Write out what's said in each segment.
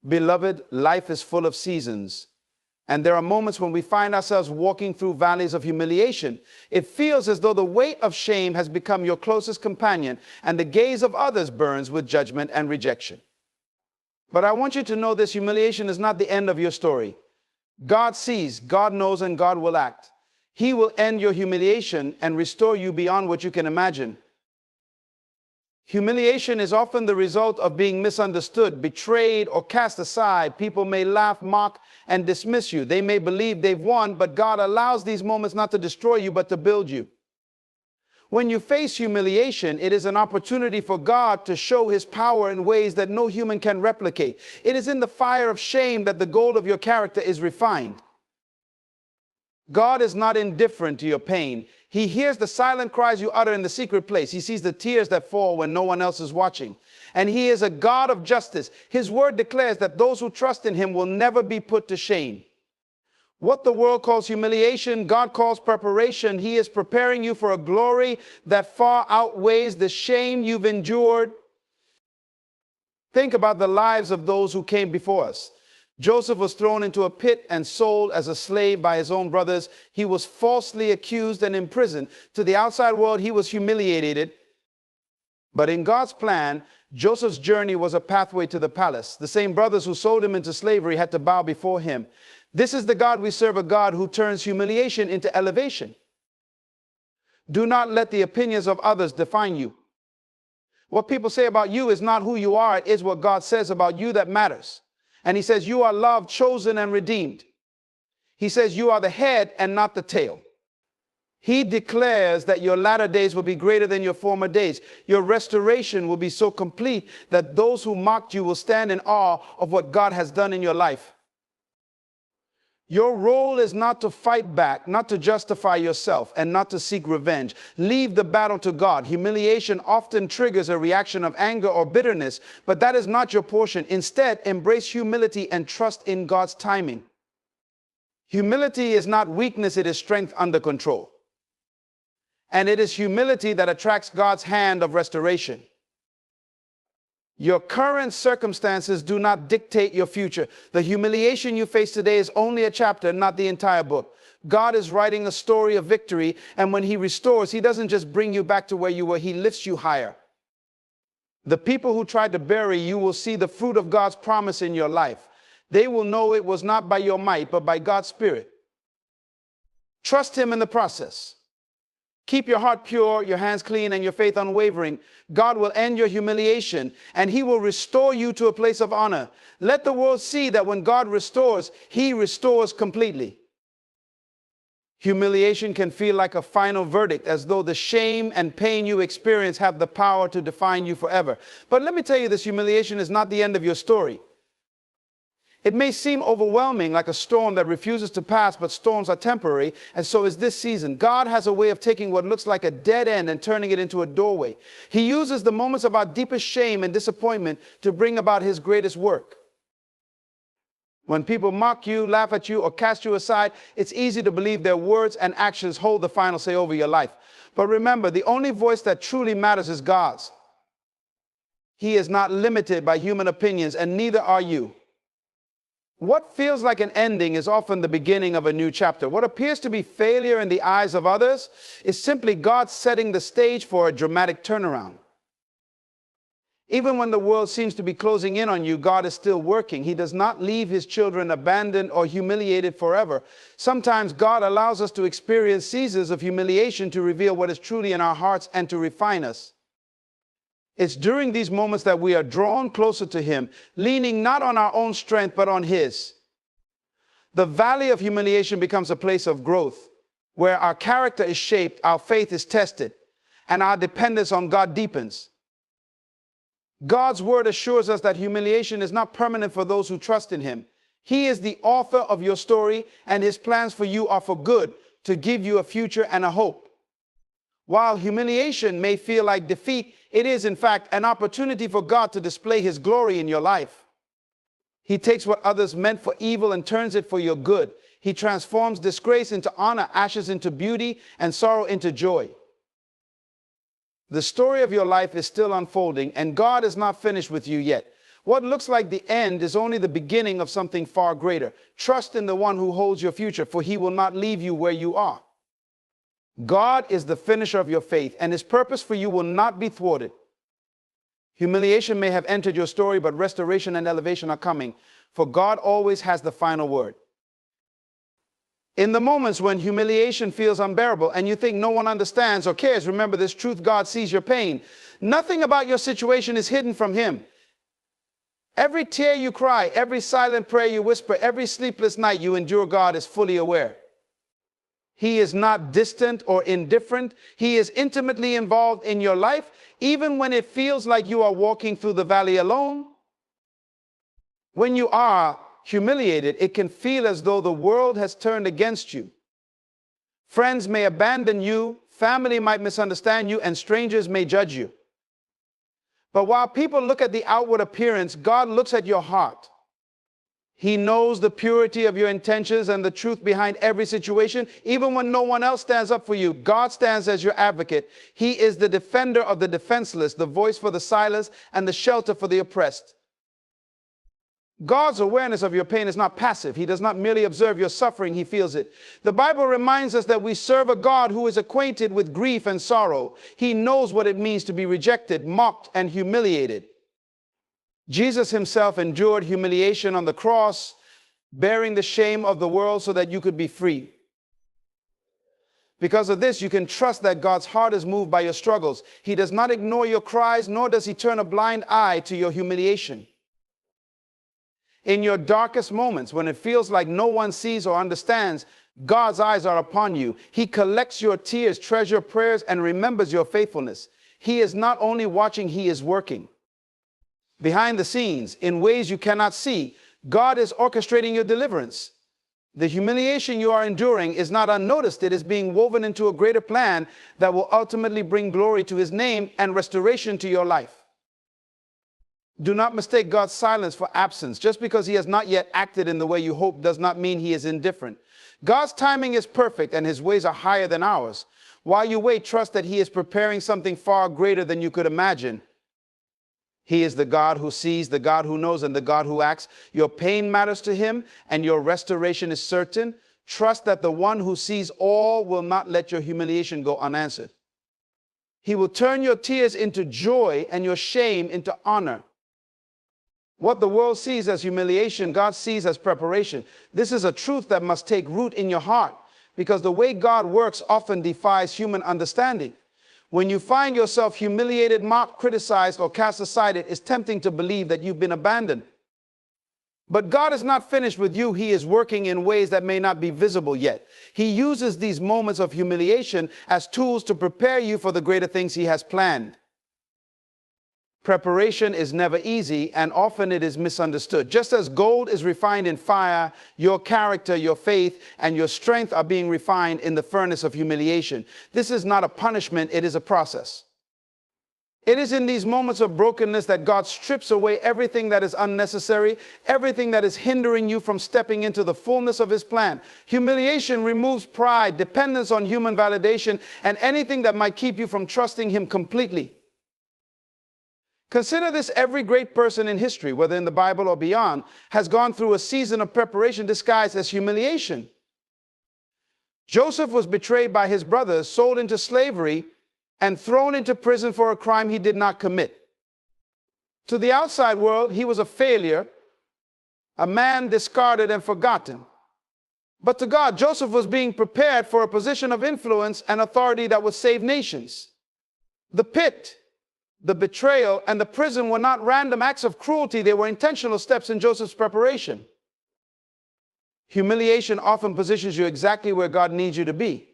Beloved, life is full of seasons. And there are moments when we find ourselves walking through valleys of humiliation. It feels as though the weight of shame has become your closest companion, and the gaze of others burns with judgment and rejection. But I want you to know this: humiliation is not the end of your story. God sees, God knows, and God will act. He will end your humiliation and restore you beyond what you can imagine. Humiliation is often the result of being misunderstood, betrayed, or cast aside. People may laugh, mock, and dismiss you. They may believe they've won, but God allows these moments not to destroy you, but to build you. When you face humiliation, it is an opportunity for God to show His power in ways that no human can replicate. It is in the fire of shame that the gold of your character is refined. God is not indifferent to your pain. He hears the silent cries you utter in the secret place. He sees the tears that fall when no one else is watching. And He is a God of justice. His word declares that those who trust in Him will never be put to shame. What the world calls humiliation, God calls preparation. He is preparing you for a glory that far outweighs the shame you've endured. Think about the lives of those who came before us. Joseph was thrown into a pit and sold as a slave by his own brothers. He was falsely accused and imprisoned. To the outside world, he was humiliated. But in God's plan, Joseph's journey was a pathway to the palace. The same brothers who sold him into slavery had to bow before him. This is the God we serve, a God who turns humiliation into elevation. Do not let the opinions of others define you. What people say about you is not who you are. It is what God says about you that matters. And He says you are loved, chosen, and redeemed. He says you are the head and not the tail. He declares that your latter days will be greater than your former days. Your restoration will be so complete that those who mocked you will stand in awe of what God has done in your life. Your role is not to fight back, not to justify yourself, and not to seek revenge. Leave the battle to God. Humiliation often triggers a reaction of anger or bitterness, but that is not your portion. Instead, embrace humility and trust in God's timing. Humility is not weakness, it is strength under control. And it is humility that attracts God's hand of restoration. Your current circumstances do not dictate your future. The humiliation you face today is only a chapter, not the entire book. God is writing a story of victory, and when He restores, He doesn't just bring you back to where you were, He lifts you higher. The people who tried to bury you will see the fruit of God's promise in your life. They will know it was not by your might, but by God's Spirit. Trust Him in the process. Keep your heart pure, your hands clean, and your faith unwavering. God will end your humiliation, and He will restore you to a place of honor. Let the world see that when God restores, He restores completely. Humiliation can feel like a final verdict, as though the shame and pain you experience have the power to define you forever. But let me tell you, this humiliation is not the end of your story. It may seem overwhelming, like a storm that refuses to pass, but storms are temporary, and so is this season. God has a way of taking what looks like a dead end and turning it into a doorway. He uses the moments of our deepest shame and disappointment to bring about His greatest work. When people mock you, laugh at you, or cast you aside, it's easy to believe their words and actions hold the final say over your life. But remember, the only voice that truly matters is God's. He is not limited by human opinions, and neither are you. What feels like an ending is often the beginning of a new chapter. What appears to be failure in the eyes of others is simply God setting the stage for a dramatic turnaround. Even when the world seems to be closing in on you, God is still working. He does not leave His children abandoned or humiliated forever. Sometimes God allows us to experience seasons of humiliation to reveal what is truly in our hearts and to refine us. It's during these moments that we are drawn closer to Him, leaning not on our own strength, but on His. The valley of humiliation becomes a place of growth, where our character is shaped, our faith is tested, and our dependence on God deepens. God's word assures us that humiliation is not permanent for those who trust in Him. He is the author of your story, and His plans for you are for good, to give you a future and a hope. While humiliation may feel like defeat, it is, in fact, an opportunity for God to display His glory in your life. He takes what others meant for evil and turns it for your good. He transforms disgrace into honor, ashes into beauty, and sorrow into joy. The story of your life is still unfolding, and God is not finished with you yet. What looks like the end is only the beginning of something far greater. Trust in the one who holds your future, for he will not leave you where you are. God is the finisher of your faith, and his purpose for you will not be thwarted. Humiliation may have entered your story, but restoration and elevation are coming, for God always has the final word. In the moments when humiliation feels unbearable and you think no one understands or cares, remember this truth: God sees your pain. Nothing about your situation is hidden from him. Every tear you cry, every silent prayer you whisper, every sleepless night you endure, God is fully aware. He is not distant or indifferent. He is intimately involved in your life, even when it feels like you are walking through the valley alone. When you are humiliated, it can feel as though the world has turned against you. Friends may abandon you, family might misunderstand you, and strangers may judge you. But while people look at the outward appearance, God looks at your heart. He knows the purity of your intentions and the truth behind every situation. Even when no one else stands up for you, God stands as your advocate. He is the defender of the defenseless, the voice for the silenced, and the shelter for the oppressed. God's awareness of your pain is not passive. He does not merely observe your suffering, he feels it. The Bible reminds us that we serve a God who is acquainted with grief and sorrow. He knows what it means to be rejected, mocked, and humiliated. Jesus himself endured humiliation on the cross, bearing the shame of the world so that you could be free. Because of this, you can trust that God's heart is moved by your struggles. He does not ignore your cries, nor does he turn a blind eye to your humiliation. In your darkest moments, when it feels like no one sees or understands, God's eyes are upon you. He collects your tears, treasures prayers, and remembers your faithfulness. He is not only watching, he is working. Behind the scenes, in ways you cannot see, God is orchestrating your deliverance. The humiliation you are enduring is not unnoticed. It is being woven into a greater plan that will ultimately bring glory to his name and restoration to your life. Do not mistake God's silence for absence. Just because he has not yet acted in the way you hope does not mean he is indifferent. God's timing is perfect and his ways are higher than ours. While you wait, trust that he is preparing something far greater than you could imagine. He is the God who sees, the God who knows, and the God who acts. Your pain matters to him, and your restoration is certain. Trust that the one who sees all will not let your humiliation go unanswered. He will turn your tears into joy and your shame into honor. What the world sees as humiliation, God sees as preparation. This is a truth that must take root in your heart, because the way God works often defies human understanding. When you find yourself humiliated, mocked, criticized, or cast aside, it is tempting to believe that you've been abandoned. But God is not finished with you. He is working in ways that may not be visible yet. He uses these moments of humiliation as tools to prepare you for the greater things he has planned. Preparation is never easy, and often it is misunderstood. Just as gold is refined in fire, your character, your faith, and your strength are being refined in the furnace of humiliation. This is not a punishment, it is a process. It is in these moments of brokenness that God strips away everything that is unnecessary, everything that is hindering you from stepping into the fullness of his plan. Humiliation removes pride, dependence on human validation, and anything that might keep you from trusting him completely. Consider this: every great person in history, whether in the Bible or beyond, has gone through a season of preparation disguised as humiliation. Joseph was betrayed by his brothers, sold into slavery, and thrown into prison for a crime he did not commit. To the outside world, he was a failure, a man discarded and forgotten. But to God, Joseph was being prepared for a position of influence and authority that would save nations. The pit, the betrayal, and the prison were not random acts of cruelty. They were intentional steps in Joseph's preparation. Humiliation often positions you exactly where God needs you to be.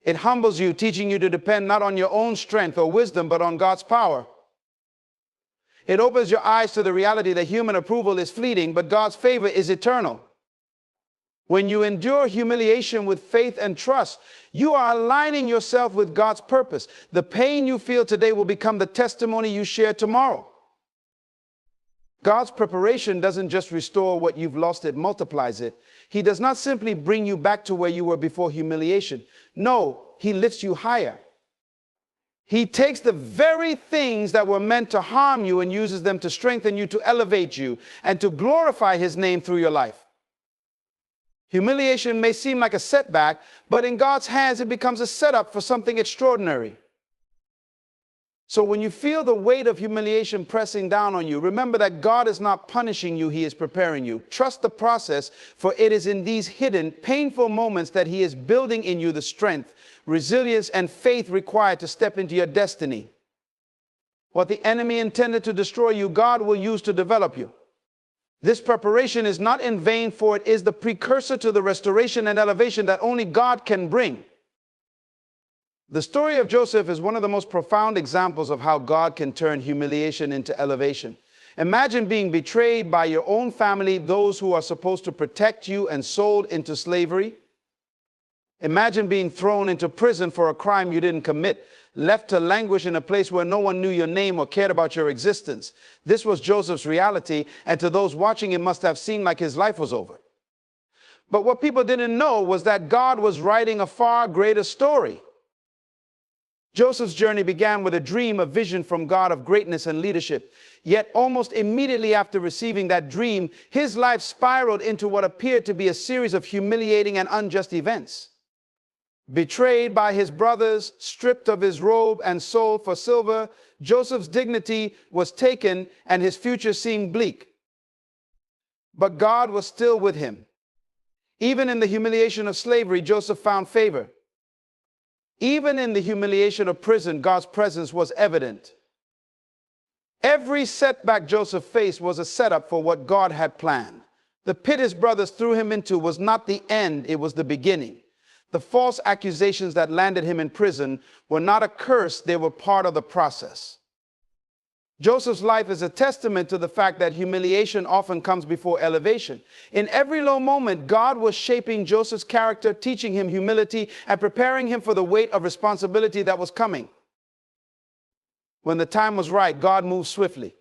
It humbles you, teaching you to depend not on your own strength or wisdom, but on God's power. It opens your eyes to the reality that human approval is fleeting, but God's favor is eternal. When you endure humiliation with faith and trust, you are aligning yourself with God's purpose. The pain you feel today will become the testimony you share tomorrow. God's preparation doesn't just restore what you've lost, it multiplies it. He does not simply bring you back to where you were before humiliation. No, he lifts you higher. He takes the very things that were meant to harm you and uses them to strengthen you, to elevate you, and to glorify his name through your life. Humiliation may seem like a setback, but in God's hands, it becomes a setup for something extraordinary. So when you feel the weight of humiliation pressing down on you, remember that God is not punishing you, he is preparing you. Trust the process, for it is in these hidden, painful moments that he is building in you the strength, resilience, and faith required to step into your destiny. What the enemy intended to destroy you, God will use to develop you. This preparation is not in vain, for it is the precursor to the restoration and elevation that only God can bring. The story of Joseph is one of the most profound examples of how God can turn humiliation into elevation. Imagine being betrayed by your own family, those who are supposed to protect you, and sold into slavery. Imagine being thrown into prison for a crime you didn't commit, left to languish in a place where no one knew your name or cared about your existence. This was Joseph's reality, and to those watching, it must have seemed like his life was over. But what people didn't know was that God was writing a far greater story. Joseph's journey began with a dream, a vision from God of greatness and leadership. Yet almost immediately after receiving that dream, his life spiraled into what appeared to be a series of humiliating and unjust events. Betrayed by his brothers, stripped of his robe and sold for silver, Joseph's dignity was taken and his future seemed bleak. But God was still with him. Even in the humiliation of slavery, Joseph found favor. Even in the humiliation of prison, God's presence was evident. Every setback Joseph faced was a setup for what God had planned. The pit his brothers threw him into was not the end, it was the beginning. The false accusations that landed him in prison were not a curse, they were part of the process. Joseph's life is a testament to the fact that humiliation often comes before elevation. In every low moment, God was shaping Joseph's character, teaching him humility, and preparing him for the weight of responsibility that was coming. When the time was right, God moved swiftly.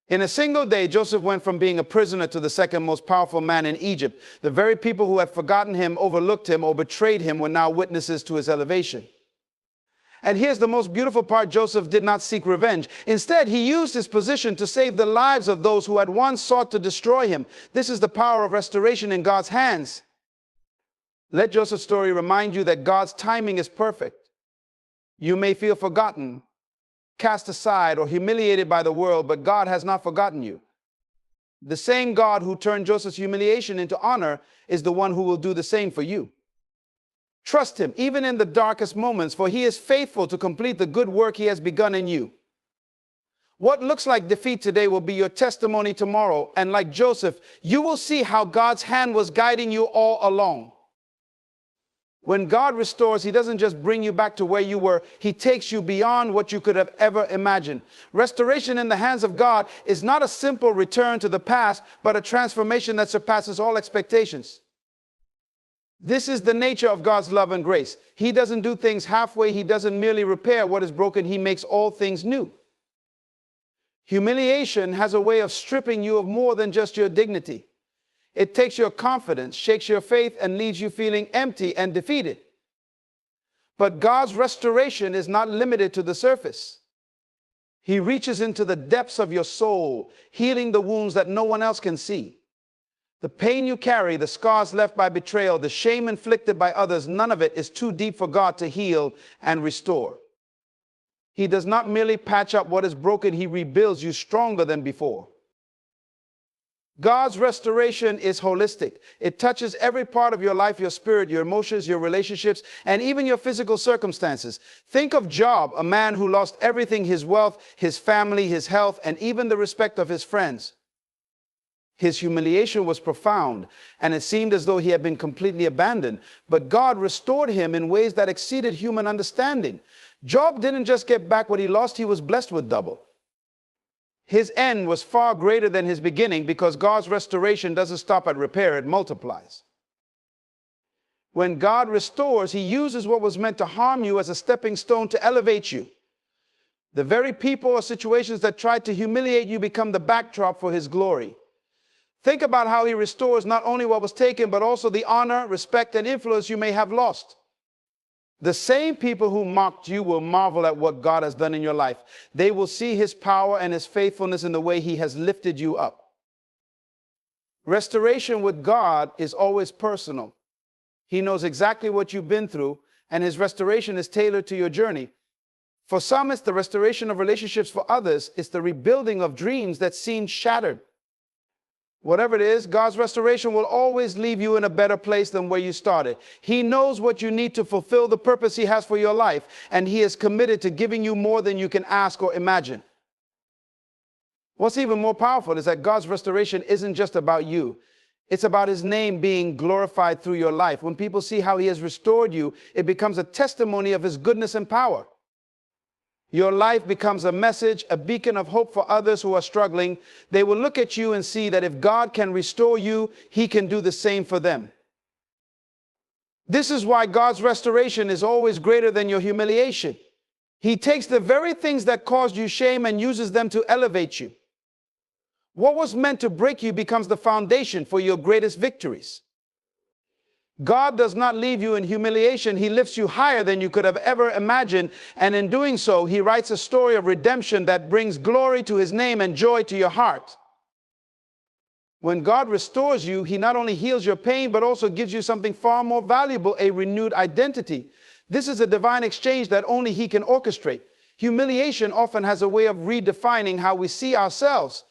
In a single day, Joseph went from being a prisoner to the second most powerful man in Egypt. The very people who had forgotten him, overlooked him, or betrayed him were now witnesses to his elevation. And here's the most beautiful part: Joseph did not seek revenge. Instead, he used his position to save the lives of those who had once sought to destroy him. This is the power of restoration in God's hands. Let Joseph's story remind you that God's timing is perfect. You may feel forgotten, cast aside, or humiliated by the world, but God has not forgotten you. The same God who turned Joseph's humiliation into honor is the one who will do the same for you. Trust him, even in the darkest moments, for he is faithful to complete the good work he has begun in you. What looks like defeat today will be your testimony tomorrow, and like Joseph, you will see how God's hand was guiding you all along. When God restores, he doesn't just bring you back to where you were, he takes you beyond what you could have ever imagined. Restoration in the hands of God is not a simple return to the past, but a transformation that surpasses all expectations. This is the nature of God's love and grace. He doesn't do things halfway. He doesn't merely repair what is broken. He makes all things new. Humiliation has a way of stripping you of more than just your dignity. It takes your confidence, shakes your faith, and leaves you feeling empty and defeated. But God's restoration is not limited to the surface. He reaches into the depths of your soul, healing the wounds that no one else can see. The pain you carry, the scars left by betrayal, the shame inflicted by others, none of it is too deep for God to heal and restore. He does not merely patch up what is broken, he rebuilds you stronger than before. God's restoration is holistic. It touches every part of your life, your spirit, your emotions, your relationships, and even your physical circumstances. Think of Job, a man who lost everything: his wealth, his family, his health, and even the respect of his friends. His humiliation was profound, and it seemed as though he had been completely abandoned. But God restored him in ways that exceeded human understanding. Job didn't just get back what he lost, he was blessed with double. His end was far greater than his beginning, because God's restoration doesn't stop at repair, it multiplies. When God restores, he uses what was meant to harm you as a stepping stone to elevate you. The very people or situations that tried to humiliate you become the backdrop for his glory. Think about how he restores not only what was taken, but also the honor, respect, and influence you may have lost. The same people who mocked you will marvel at what God has done in your life. They will see his power and his faithfulness in the way he has lifted you up. Restoration with God is always personal. He knows exactly what you've been through, and his restoration is tailored to your journey. For some, it's the restoration of relationships. For others, it's the rebuilding of dreams that seemed shattered. Whatever it is, God's restoration will always leave you in a better place than where you started. He knows what you need to fulfill the purpose he has for your life, and he is committed to giving you more than you can ask or imagine. What's even more powerful is that God's restoration isn't just about you. It's about his name being glorified through your life. When people see how he has restored you, it becomes a testimony of his goodness and power. Your life becomes a message, a beacon of hope for others who are struggling. They will look at you and see that if God can restore you, he can do the same for them. This is why God's restoration is always greater than your humiliation. He takes the very things that caused you shame and uses them to elevate you. What was meant to break you becomes the foundation for your greatest victories. God does not leave you in humiliation. He lifts you higher than you could have ever imagined. And in doing so, he writes a story of redemption that brings glory to his name and joy to your heart. When God restores you, he not only heals your pain, but also gives you something far more valuable, a renewed identity. This is a divine exchange that only he can orchestrate. Humiliation often has a way of redefining how we see ourselves.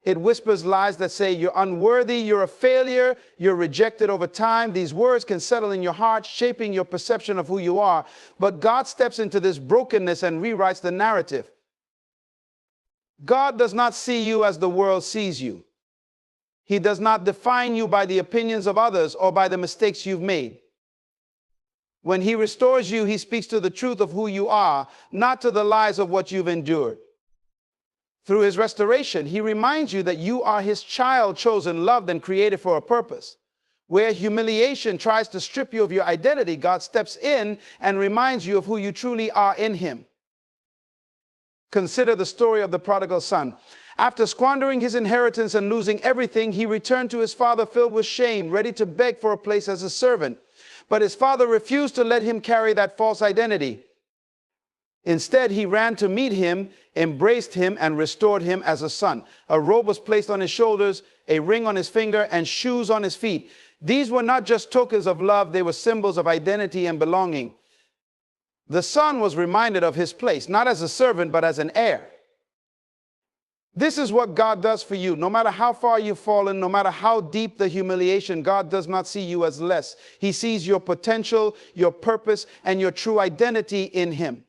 It whispers lies that say you're unworthy, you're a failure, you're rejected over time. These words can settle in your heart, shaping your perception of who you are. But God steps into this brokenness and rewrites the narrative. God does not see you as the world sees you. He does not define you by the opinions of others or by the mistakes you've made. When he restores you, he speaks to the truth of who you are, not to the lies of what you've endured. Through his restoration, he reminds you that you are his child, chosen, loved, and created for a purpose. Where humiliation tries to strip you of your identity, God steps in and reminds you of who you truly are in him. Consider the story of the prodigal son. After squandering his inheritance and losing everything, he returned to his father filled with shame, ready to beg for a place as a servant. But his father refused to let him carry that false identity. Instead, he ran to meet him, embraced him, and restored him as a son. A robe was placed on his shoulders, a ring on his finger, and shoes on his feet. These were not just tokens of love, they were symbols of identity and belonging. The son was reminded of his place, not as a servant, but as an heir. This is what God does for you. No matter how far you've fallen, no matter how deep the humiliation, God does not see you as less. He sees your potential, your purpose, and your true identity in him.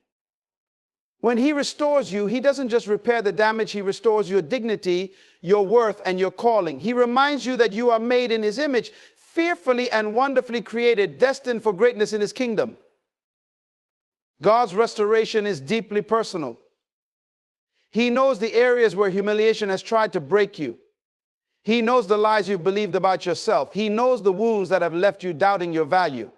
When he restores you, he doesn't just repair the damage, he restores your dignity, your worth, and your calling. He reminds you that you are made in his image, fearfully and wonderfully created, destined for greatness in his kingdom. God's restoration is deeply personal. He knows the areas where humiliation has tried to break you. He knows the lies you've believed about yourself. He knows the wounds that have left you doubting your value.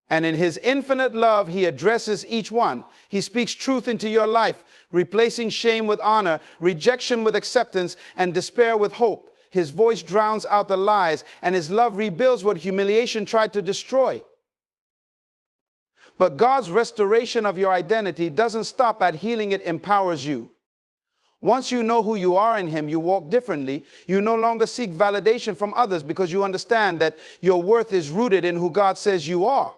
And in his infinite love, he addresses each one. He speaks truth into your life, replacing shame with honor, rejection with acceptance, and despair with hope. His voice drowns out the lies, and his love rebuilds what humiliation tried to destroy. But God's restoration of your identity doesn't stop at healing, it empowers you. Once you know who you are in him, you walk differently. You no longer seek validation from others because you understand that your worth is rooted in who God says you are.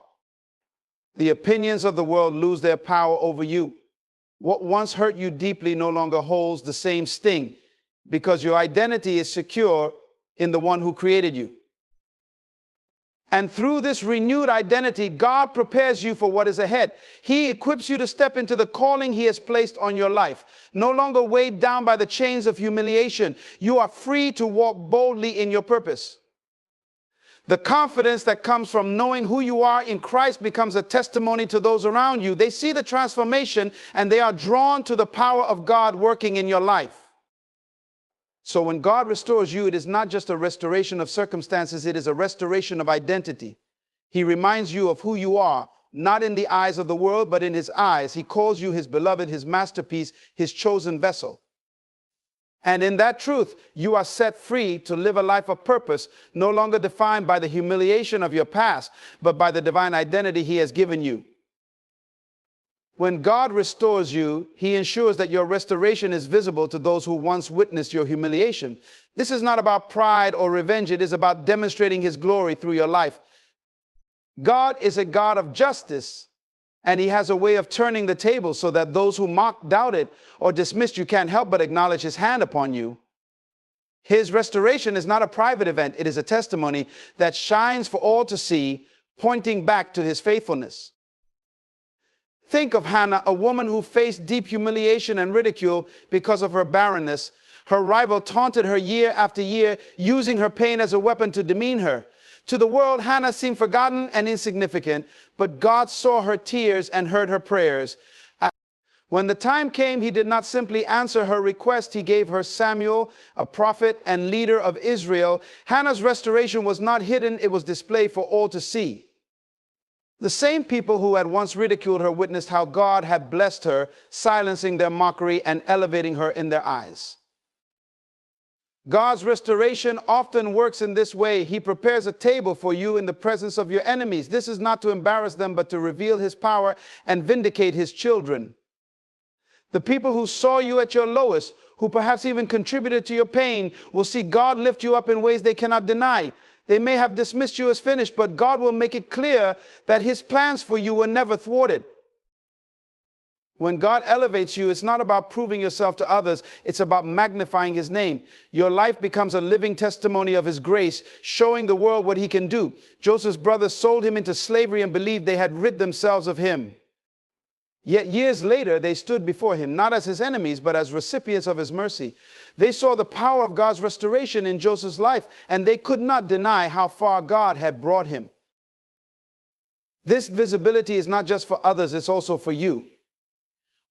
The opinions of the world lose their power over you. What once hurt you deeply no longer holds the same sting because your identity is secure in the one who created you. And through this renewed identity, God prepares you for what is ahead. He equips you to step into the calling he has placed on your life. No longer weighed down by the chains of humiliation, you are free to walk boldly in your purpose. The confidence that comes from knowing who you are in Christ becomes a testimony to those around you. They see the transformation and they are drawn to the power of God working in your life. So when God restores you, it is not just a restoration of circumstances, it is a restoration of identity. He reminds you of who you are, not in the eyes of the world, but in his eyes. He calls you his beloved, his masterpiece, his chosen vessel. And in that truth, you are set free to live a life of purpose, no longer defined by the humiliation of your past, but by the divine identity He has given you. When God restores you, He ensures that your restoration is visible to those who once witnessed your humiliation. This is not about pride or revenge. It is about demonstrating His glory through your life. God is a God of justice, and He has a way of turning the table so that those who mocked, doubted, or dismissed you can't help but acknowledge His hand upon you. His restoration is not a private event. It is a testimony that shines for all to see, pointing back to His faithfulness. Think of Hannah, a woman who faced deep humiliation and ridicule because of her barrenness. Her rival taunted her year after year, using her pain as a weapon to demean her. To the world, Hannah seemed forgotten and insignificant, but God saw her tears and heard her prayers. When the time came, He did not simply answer her request. He gave her Samuel, a prophet and leader of Israel. Hannah's restoration was not hidden. It was displayed for all to see. The same people who had once ridiculed her witnessed how God had blessed her, silencing their mockery and elevating her in their eyes. God's restoration often works in this way. He prepares a table for you in the presence of your enemies. This is not to embarrass them, but to reveal His power and vindicate His children. The people who saw you at your lowest, who perhaps even contributed to your pain, will see God lift you up in ways they cannot deny. They may have dismissed you as finished, but God will make it clear that His plans for you were never thwarted. When God elevates you, it's not about proving yourself to others. It's about magnifying His name. Your life becomes a living testimony of His grace, showing the world what He can do. Joseph's brothers sold him into slavery and believed they had rid themselves of him. Yet years later, they stood before Him, not as His enemies, but as recipients of His mercy. They saw the power of God's restoration in Joseph's life, and they could not deny how far God had brought him. This visibility is not just for others, it's also for you.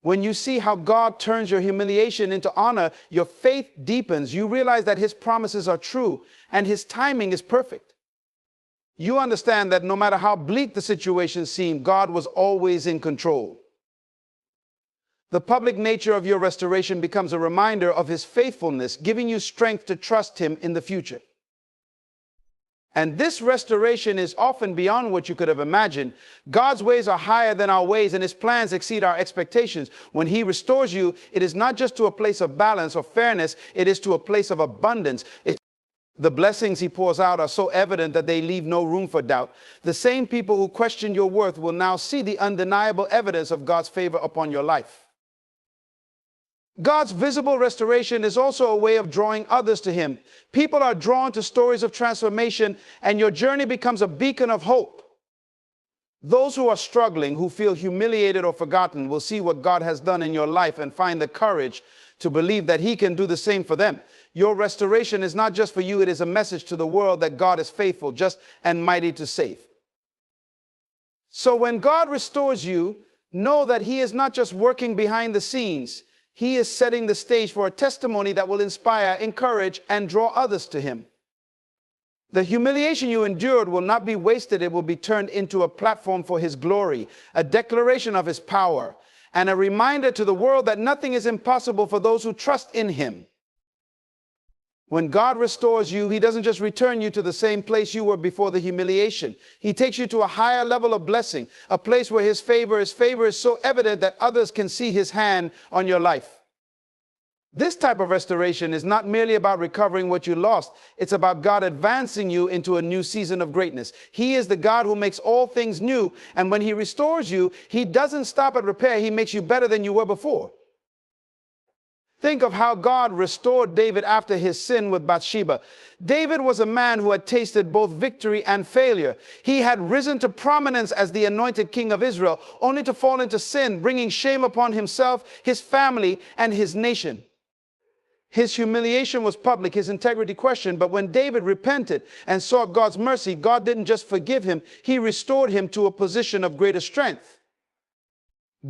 When you see how God turns your humiliation into honor, your faith deepens. You realize that His promises are true, and His timing is perfect. You understand that no matter how bleak the situation seemed, God was always in control. The public nature of your restoration becomes a reminder of His faithfulness, giving you strength to trust Him in the future. And this restoration is often beyond what you could have imagined. God's ways are higher than our ways, and His plans exceed our expectations. When He restores you, it is not just to a place of balance or fairness, it is to a place of abundance. The blessings He pours out are so evident that they leave no room for doubt. The same people who question your worth will now see the undeniable evidence of God's favor upon your life. God's visible restoration is also a way of drawing others to Him. People are drawn to stories of transformation, and your journey becomes a beacon of hope. Those who are struggling, who feel humiliated or forgotten, will see what God has done in your life and find the courage to believe that He can do the same for them. Your restoration is not just for you, it is a message to the world that God is faithful, just and mighty to save. So when God restores you, know that He is not just working behind the scenes. He is setting the stage for a testimony that will inspire, encourage, and draw others to Him. The humiliation you endured will not be wasted. It will be turned into a platform for His glory, a declaration of His power, and a reminder to the world that nothing is impossible for those who trust in Him. When God restores you, He doesn't just return you to the same place you were before the humiliation. He takes you to a higher level of blessing, a place where His favor is so evident that others can see His hand on your life. This type of restoration is not merely about recovering what you lost. It's about God advancing you into a new season of greatness. He is the God who makes all things new, and when He restores you, He doesn't stop at repair. He makes you better than you were before. Think of how God restored David after his sin with Bathsheba. David was a man who had tasted both victory and failure. He had risen to prominence as the anointed king of Israel, only to fall into sin, bringing shame upon himself, his family, and his nation. His humiliation was public, his integrity questioned, but when David repented and sought God's mercy, God didn't just forgive him, He restored him to a position of greater strength.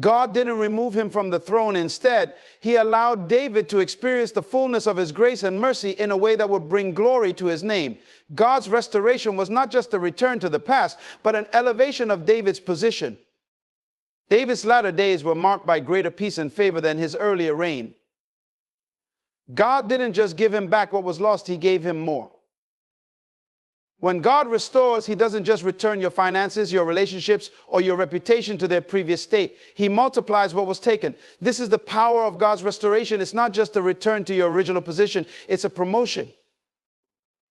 God didn't remove him from the throne. Instead, He allowed David to experience the fullness of His grace and mercy in a way that would bring glory to His name. God's restoration was not just a return to the past, but an elevation of David's position. David's latter days were marked by greater peace and favor than his earlier reign. God didn't just give him back what was lost, he gave him more. When God restores, he doesn't just return your finances, your relationships, or your reputation to their previous state. He multiplies what was taken. This is the power of God's restoration. It's not just a return to your original position, it's a promotion.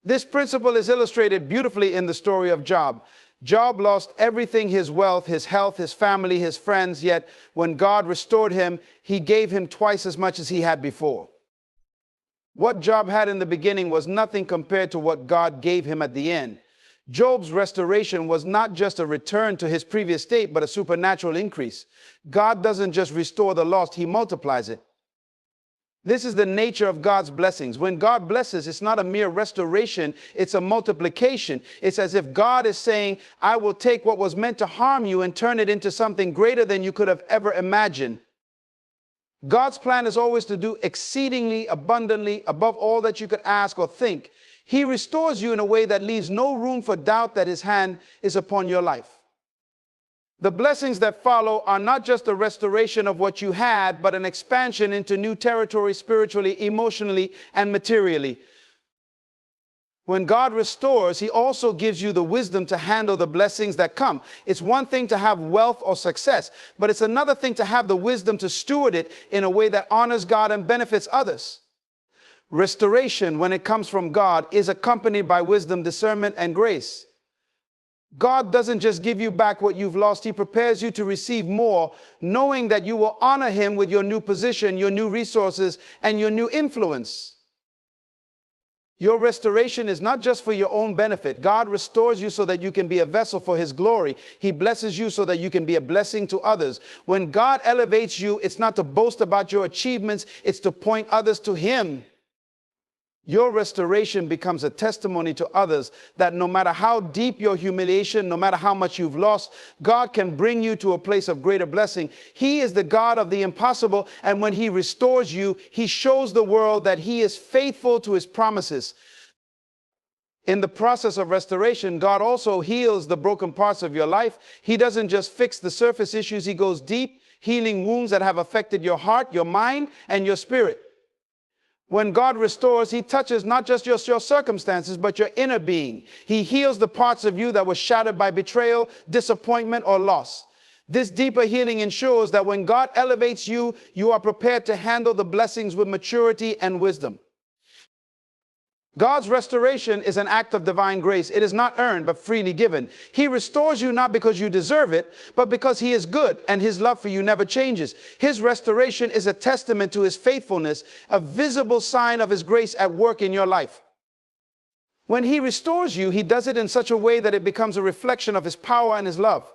This principle is illustrated beautifully in the story of Job. Job lost everything, his wealth, his health, his family, his friends, yet when God restored him, he gave him twice as much as he had before. What Job had in the beginning was nothing compared to what God gave him at the end. Job's restoration was not just a return to his previous state, but a supernatural increase. God doesn't just restore the lost, he multiplies it. This is the nature of God's blessings. When God blesses, it's not a mere restoration, it's a multiplication. It's as if God is saying, I will take what was meant to harm you and turn it into something greater than you could have ever imagined. God's plan is always to do exceedingly abundantly above all that you could ask or think. He restores you in a way that leaves no room for doubt that his hand is upon your life. The blessings that follow are not just a restoration of what you had, but an expansion into new territory spiritually, emotionally, and materially. When God restores, he also gives you the wisdom to handle the blessings that come. It's one thing to have wealth or success, but it's another thing to have the wisdom to steward it in a way that honors God and benefits others. Restoration, when it comes from God, is accompanied by wisdom, discernment, and grace. God doesn't just give you back what you've lost. He prepares you to receive more, knowing that you will honor him with your new position, your new resources, and your new influence. Your restoration is not just for your own benefit. God restores you so that you can be a vessel for his glory. He blesses you so that you can be a blessing to others. When God elevates you, it's not to boast about your achievements, it's to point others to him. Your restoration becomes a testimony to others that no matter how deep your humiliation, no matter how much you've lost, God can bring you to a place of greater blessing. He is the God of the impossible, and when he restores you, he shows the world that he is faithful to his promises. In the process of restoration, God also heals the broken parts of your life. He doesn't just fix the surface issues, he goes deep, healing wounds that have affected your heart, your mind, and your spirit. When God restores, he touches not just your circumstances, but your inner being. He heals the parts of you that were shattered by betrayal, disappointment, or loss. This deeper healing ensures that when God elevates you, you are prepared to handle the blessings with maturity and wisdom. God's restoration is an act of divine grace. It is not earned, but freely given. He restores you not because you deserve it, but because he is good and his love for you never changes. His restoration is a testament to his faithfulness, a visible sign of his grace at work in your life. When he restores you, he does it in such a way that it becomes a reflection of his power and his love.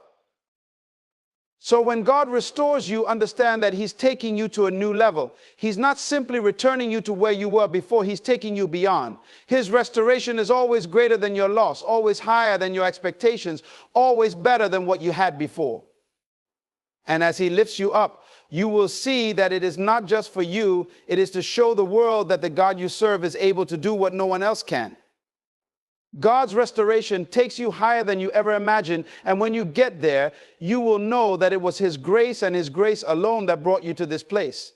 So when God restores you, understand that he's taking you to a new level. He's not simply returning you to where you were before, he's taking you beyond. His restoration is always greater than your loss, always higher than your expectations, always better than what you had before. And as he lifts you up, you will see that it is not just for you, it is to show the world that the God you serve is able to do what no one else can. God's restoration takes you higher than you ever imagined, and when you get there, you will know that it was his grace and his grace alone that brought you to this place.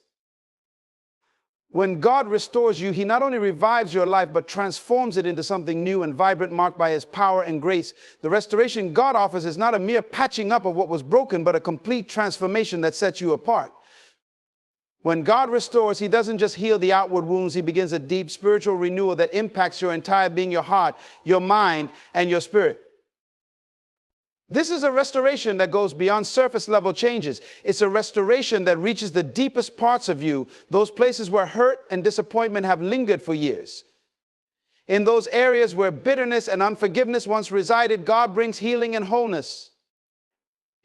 When God restores you, he not only revives your life, but transforms it into something new and vibrant, marked by his power and grace. The restoration God offers is not a mere patching up of what was broken, but a complete transformation that sets you apart. When God restores, he doesn't just heal the outward wounds. He begins a deep spiritual renewal that impacts your entire being, your heart, your mind, and your spirit. This is a restoration that goes beyond surface level changes. It's a restoration that reaches the deepest parts of you, those places where hurt and disappointment have lingered for years. In those areas where bitterness and unforgiveness once resided, God brings healing and wholeness.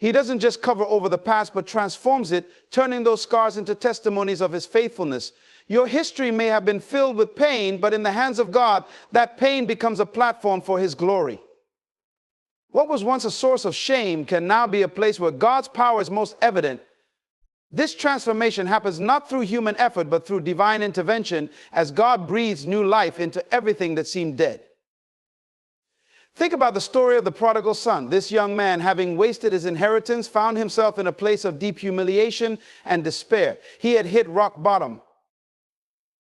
He doesn't just cover over the past, but transforms it, turning those scars into testimonies of his faithfulness. Your history may have been filled with pain, but in the hands of God, that pain becomes a platform for his glory. What was once a source of shame can now be a place where God's power is most evident. This transformation happens not through human effort, but through divine intervention, as God breathes new life into everything that seemed dead. Think about the story of the prodigal son. This young man, having wasted his inheritance, found himself in a place of deep humiliation and despair. He had hit rock bottom.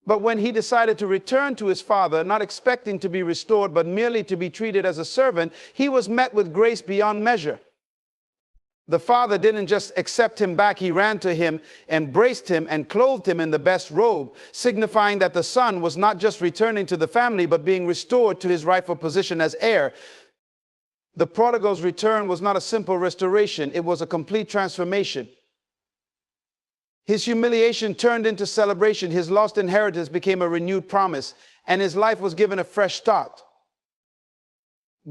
But when he decided to return to his father, not expecting to be restored, but merely to be treated as a servant, he was met with grace beyond measure. The father didn't just accept him back, he ran to him, embraced him, and clothed him in the best robe, signifying that the son was not just returning to the family, but being restored to his rightful position as heir. The prodigal's return was not a simple restoration, it was a complete transformation. His humiliation turned into celebration, his lost inheritance became a renewed promise, and his life was given a fresh start.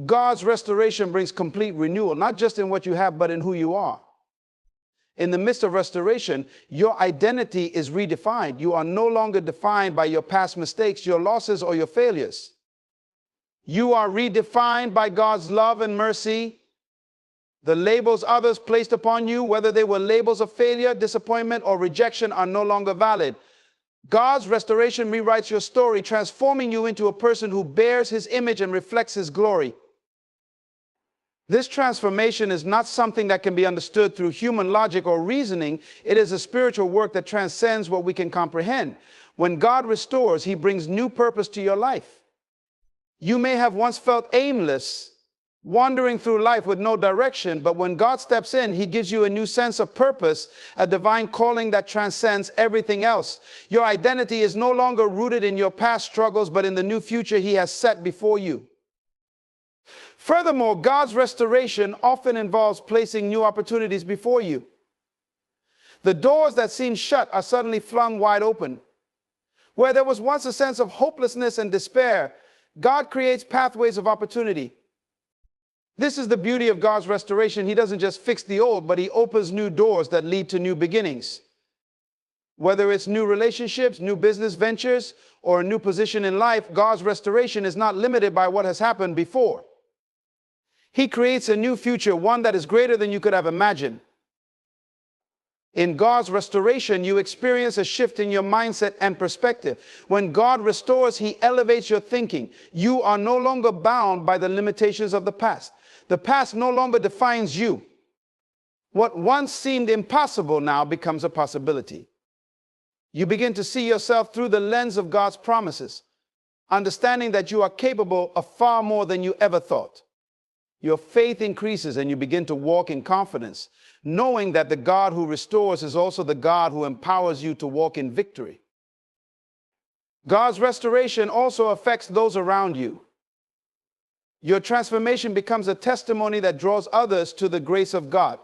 God's restoration brings complete renewal, not just in what you have, but in who you are. In the midst of restoration, your identity is redefined. You are no longer defined by your past mistakes, your losses, or your failures. You are redefined by God's love and mercy. The labels others placed upon you, whether they were labels of failure, disappointment, or rejection, are no longer valid. God's restoration rewrites your story, transforming you into a person who bears his image and reflects his glory. This transformation is not something that can be understood through human logic or reasoning. It is a spiritual work that transcends what we can comprehend. When God restores, he brings new purpose to your life. You may have once felt aimless, wandering through life with no direction, but when God steps in, he gives you a new sense of purpose, a divine calling that transcends everything else. Your identity is no longer rooted in your past struggles, but in the new future he has set before you. Furthermore, God's restoration often involves placing new opportunities before you. The doors that seem shut are suddenly flung wide open. Where there was once a sense of hopelessness and despair, God creates pathways of opportunity. This is the beauty of God's restoration. He doesn't just fix the old, but he opens new doors that lead to new beginnings. Whether it's new relationships, new business ventures, or a new position in life, God's restoration is not limited by what has happened before. He creates a new future, one that is greater than you could have imagined. In God's restoration, you experience a shift in your mindset and perspective. When God restores, he elevates your thinking. You are no longer bound by the limitations of the past. The past no longer defines you. What once seemed impossible now becomes a possibility. You begin to see yourself through the lens of God's promises, understanding that you are capable of far more than you ever thought. Your faith increases and you begin to walk in confidence, knowing that the God who restores is also the God who empowers you to walk in victory. God's restoration also affects those around you. Your transformation becomes a testimony that draws others to the grace of God.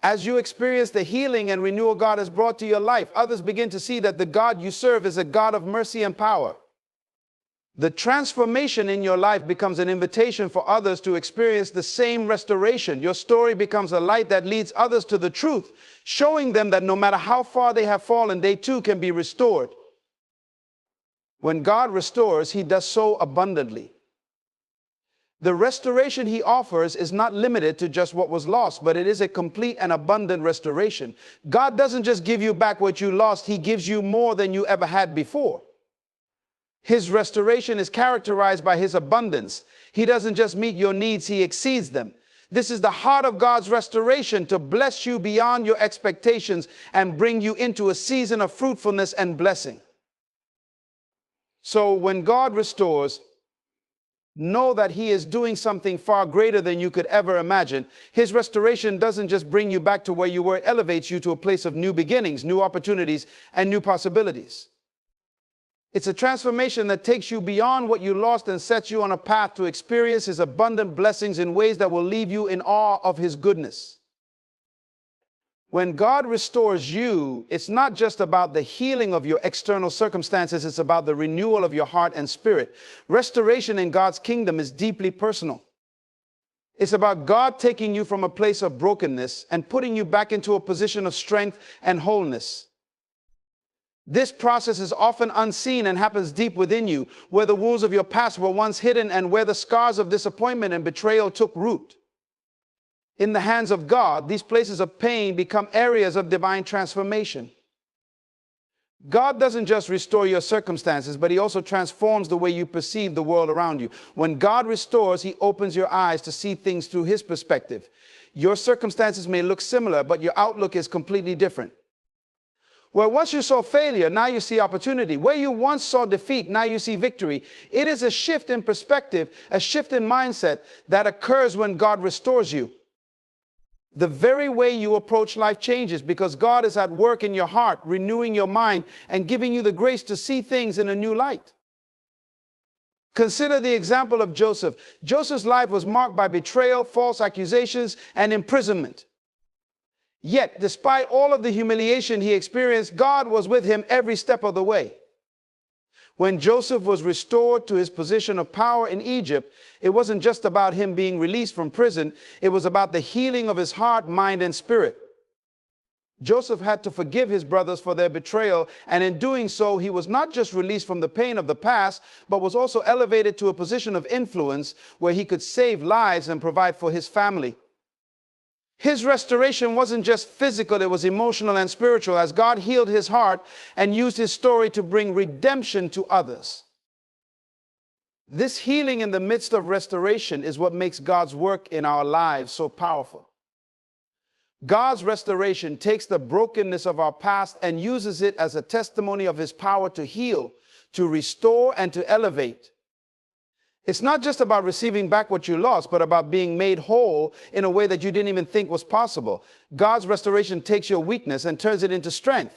As you experience the healing and renewal God has brought to your life, others begin to see that the God you serve is a God of mercy and power. The transformation in your life becomes an invitation for others to experience the same restoration. Your story becomes a light that leads others to the truth, showing them that no matter how far they have fallen, they too can be restored. When God restores, he does so abundantly. The restoration he offers is not limited to just what was lost, but it is a complete and abundant restoration. God doesn't just give you back what you lost, he gives you more than you ever had before. His restoration is characterized by his abundance. He doesn't just meet your needs, he exceeds them. This is the heart of God's restoration, to bless you beyond your expectations and bring you into a season of fruitfulness and blessing. So when God restores, know that he is doing something far greater than you could ever imagine. His restoration doesn't just bring you back to where you were, it elevates you to a place of new beginnings, new opportunities, and new possibilities. It's a transformation that takes you beyond what you lost and sets you on a path to experience his abundant blessings in ways that will leave you in awe of his goodness. When God restores you, it's not just about the healing of your external circumstances, it's about the renewal of your heart and spirit. Restoration in God's kingdom is deeply personal. It's about God taking you from a place of brokenness and putting you back into a position of strength and wholeness. This process is often unseen and happens deep within you, where the wounds of your past were once hidden and where the scars of disappointment and betrayal took root. In the hands of God, these places of pain become areas of divine transformation. God doesn't just restore your circumstances, but he also transforms the way you perceive the world around you. When God restores, he opens your eyes to see things through his perspective. Your circumstances may look similar, but your outlook is completely different. Where once you saw failure, now you see opportunity. Where you once saw defeat, now you see victory. It is a shift in perspective, a shift in mindset that occurs when God restores you. The very way you approach life changes because God is at work in your heart, renewing your mind and giving you the grace to see things in a new light. Consider the example of Joseph. Joseph's life was marked by betrayal, false accusations, and imprisonment. Yet, despite all of the humiliation he experienced, God was with him every step of the way. When Joseph was restored to his position of power in Egypt, it wasn't just about him being released from prison. It was about the healing of his heart, mind, and spirit. Joseph had to forgive his brothers for their betrayal, and in doing so, he was not just released from the pain of the past, but was also elevated to a position of influence where he could save lives and provide for his family. His restoration wasn't just physical, it was emotional and spiritual, as God healed his heart and used his story to bring redemption to others. This healing in the midst of restoration is what makes God's work in our lives so powerful. God's restoration takes the brokenness of our past and uses it as a testimony of his power to heal, to restore, and to elevate. It's not just about receiving back what you lost, but about being made whole in a way that you didn't even think was possible. God's restoration takes your weakness and turns it into strength.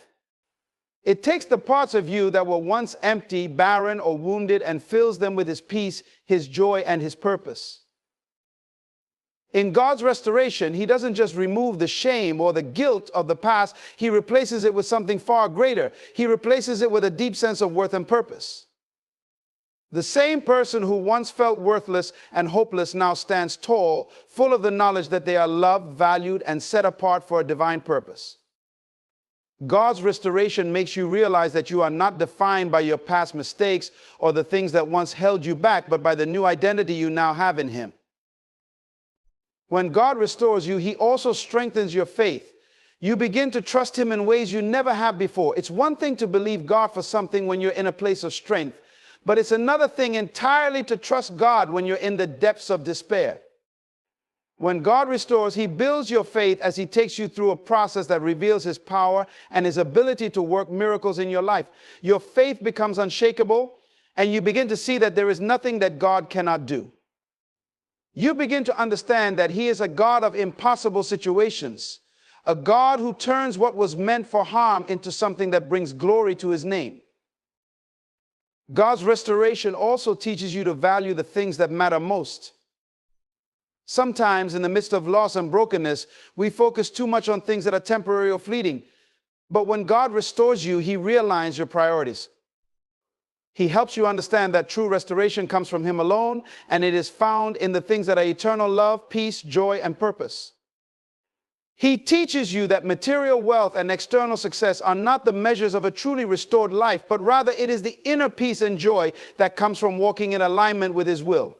It takes the parts of you that were once empty, barren, or wounded and fills them with his peace, his joy, and his purpose. In God's restoration, he doesn't just remove the shame or the guilt of the past, he replaces it with something far greater. He replaces it with a deep sense of worth and purpose. The same person who once felt worthless and hopeless now stands tall, full of the knowledge that they are loved, valued, and set apart for a divine purpose. God's restoration makes you realize that you are not defined by your past mistakes or the things that once held you back, but by the new identity you now have in him. When God restores you, he also strengthens your faith. You begin to trust him in ways you never have before. It's one thing to believe God for something when you're in a place of strength, but it's another thing entirely to trust God when you're in the depths of despair. When God restores, he builds your faith as he takes you through a process that reveals his power and his ability to work miracles in your life. Your faith becomes unshakable, and you begin to see that there is nothing that God cannot do. You begin to understand that he is a God of impossible situations, a God who turns what was meant for harm into something that brings glory to his name. God's restoration also teaches you to value the things that matter most. Sometimes in the midst of loss and brokenness, we focus too much on things that are temporary or fleeting. But when God restores you, he realigns your priorities. He helps you understand that true restoration comes from him alone, and it is found in the things that are eternal: love, peace, joy, and purpose. He teaches you that material wealth and external success are not the measures of a truly restored life, but rather it is the inner peace and joy that comes from walking in alignment with his will.